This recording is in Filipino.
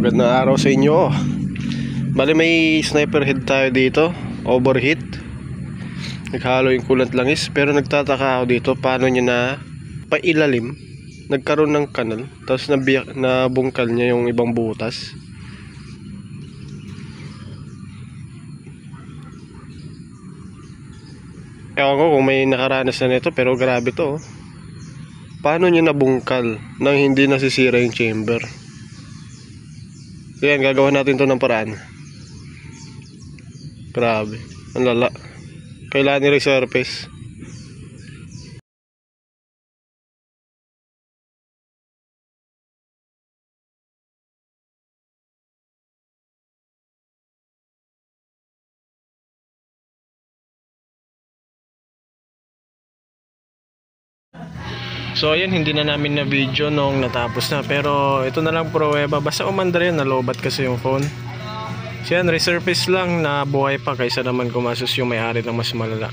magandang araw sa inyo. Bali may sniper head tayo dito, overheat. Naghalo yung coolant langis, pero nagtataka ako dito paano niya na pailalim nagkaroon ng kanal, tapos nabungkal niya yung ibang butas. Ewan ko kung may nakaranas na nito, pero grabe to. Paano niya nabungkal nang hindi nasisira yung chamber? So yan, gagawa natin to ng paraan. Grabe, ang lala. Kailangan i-resurface. So ayun, hindi na namin na video nung natapos na, pero ito na lang pruweba. Basta umandar yan, nalobat kasi yung phone. So yan, resurface lang na buhay pa kaysa naman kumasos yung may-ari ng mas malala.